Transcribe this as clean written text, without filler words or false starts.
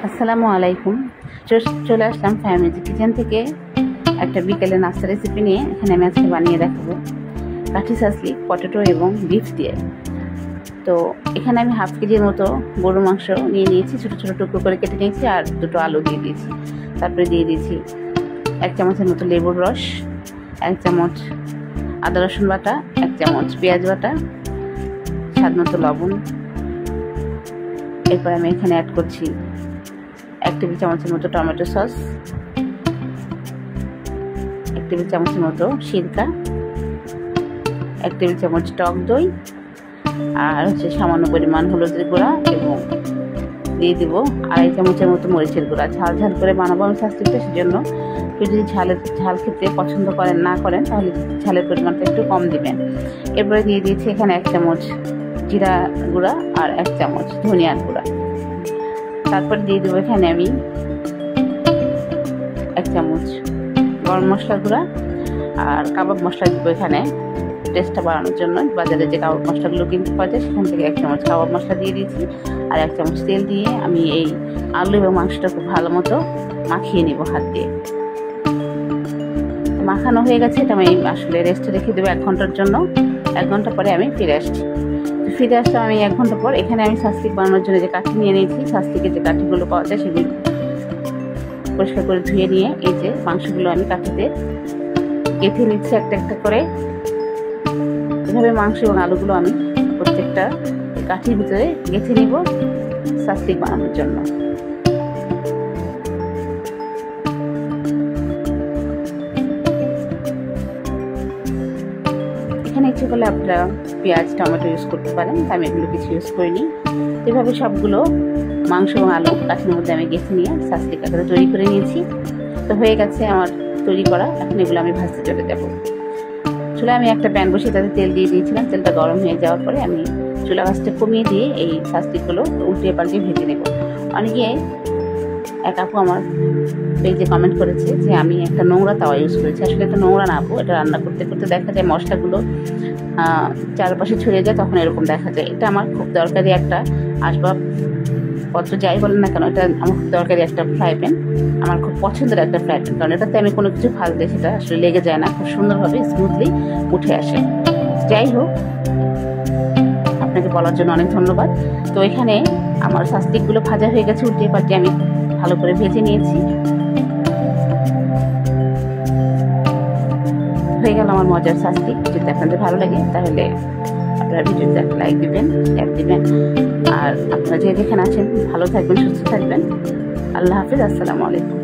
আসসালামু আলাইকুম। চলে আসলাম ফ্যামিলি কিচেন থেকে একটা বিকেলে নাস্তা রেসিপি নিয়ে। এখানে আমি আজকে বানিয়ে দেখাবো কাঠি সাসলি পটেটো এবং বিফ দিয়ে। তো এখানে আমি হাফ কেজির মতো গরুর মাংস নিয়ে নিয়েছি, ছোটো ছোটো টুকরো করে কেটে নিয়েছি, আর দুটো আলু দিয়ে দিয়েছি। তারপরে দিয়ে দিয়েছি 1 চামচের মতো লেবুর রস, 1 চামচ আদা রসুন বাটা, 1 চামচ পেঁয়াজ বাটা, স্বাদ মতো লবণ। এরপর আমি এখানে অ্যাড করছি 1 টেবিল চামচের মতো টমেটো সস, 1 টেবিল চামচের মতো সিরকা, 1 টেবিল চামচ টক দই, আর সামান্য পরিমাণ হলুদের গুঁড়া, এবং দিয়ে দেব 2.5 চামচের মতো মরিচের গুঁড়া। ঝাল ঝাল করে বানাবো আমি সাসলিটা, সেজন্য যদি ঝাল খেতে পছন্দ না করেন তাহলে ঝালের পরিমাণটা একটু কম দিবেন। এরপরে দিয়ে দিয়েছি এখানে 1 চামচ জিরা গুঁড়া আর 1 চামচ ধনিয়ার গুঁড়া। তারপর দিয়ে দেবো এখানে আমি 1 চামচ গরম মশলা গুঁড়া আর কাবাব মশলা দেবো এখানে টেস্টটা বাড়ানোর জন্য। বাজারে যে কাবাব মশলাগুলো কিনতে পাওয়া যায় সেখান থেকে 1 চামচ কাবাব মশলা দিয়ে দিয়েছি, আর 1 চামচ তেল দিয়ে আমি এই আলু এবং মাংসটা খুব ভালো মতো মাখিয়ে নিব হাত দিয়ে। মাখানো হয়ে গেছে, এটা আমি আসলে রেস্টে রেখে দেবো 1 ঘন্টার জন্য। 1 ঘন্টা পরে আমি ফিরে আসছি। ফিরে আসলাম আমি 1 ঘন্টা পর। এখানে আমি সাসলিক বানানোর জন্য যে কাঠি নিয়ে নিয়েছি, সাসলিকের যে কাঠিগুলো পাওয়া যায় সেগুলো পরিষ্কার করে ধুয়ে নিয়ে এই যে মাংসগুলো আমি কাঠিতে গেঁথে নিচ্ছি একটা একটা করে। এভাবে মাংস এবং আলুগুলো আমি প্রত্যেকটা কাঠির ভিতরে গেঁথে নিব সাসলিক বানানোর জন্য। এখানে ইচ্ছে করলে আপনারা পেঁয়াজ টমেটো ইউজ করতে পারেন, আমি এগুলো কিছু ইউজ করিনি। এভাবে সবগুলো মাংস এবং আলু কাঠির মধ্যে আমি গেঁথে নিয়ে সাসলিক আকারে তৈরি করে নিয়েছি। তো হয়ে গেছে আমার তৈরি করা। এখন এগুলো আমি ভাজতে চলে যাব। চুলায় আমি একটা প্যান বসিয়ে তাতে তেল দিয়ে দিয়েছিলাম। তেলটা গরম হয়ে যাওয়ার পরে আমি চুলা গাছটা কমিয়ে দিয়ে এই সাসলিকগুলো উল্টে পাল্টে ভেজে নেব। অনেকে এক আপু আমার পেজে কমেন্ট করেছে যে আমি একটা নোংরা তাওয়া ইউজ করেছি। আসলে এটা নোংরা না আপু, এটা রান্না করতে করতে দেখা যায় মশলাগুলো চারপাশে ছড়িয়ে যায়, তখন এরকম দেখা যায়। এটা আমার খুব দরকারি একটা আসবাবপত্র, যাই বলেন না কেন, এটা আমার খুব দরকারি একটা ফ্রাই প্যান, আমার খুব পছন্দের একটা ফ্রাই প্যান। কারণ এটাতে আমি কোনো কিছু ভাজলে সেটা আসলে লেগে যায় না, খুব সুন্দরভাবে স্মুথলি উঠে আসে। যাই হোক, আপনাকে বলার জন্য অনেক ধন্যবাদ। তো এখানে আমার সাসলিকগুলো ভাজা হয়ে গেছে, উল্টে পাল্টে আমি ভালো করে ভেজে নিয়েছি। হয়ে গেল আমার মজার সাসলিক। যদি আপনাদের ভালো লাগে তাহলে আপনারা ভিডিওতে একটা লাইক দিবেন, শেয়ার দিবেন, আর আপনারা যে যেখানে আছেন ভালো থাকবেন, সুস্থ থাকবেন। আল্লাহ হাফিজ। আসসালামু আলাইকুম।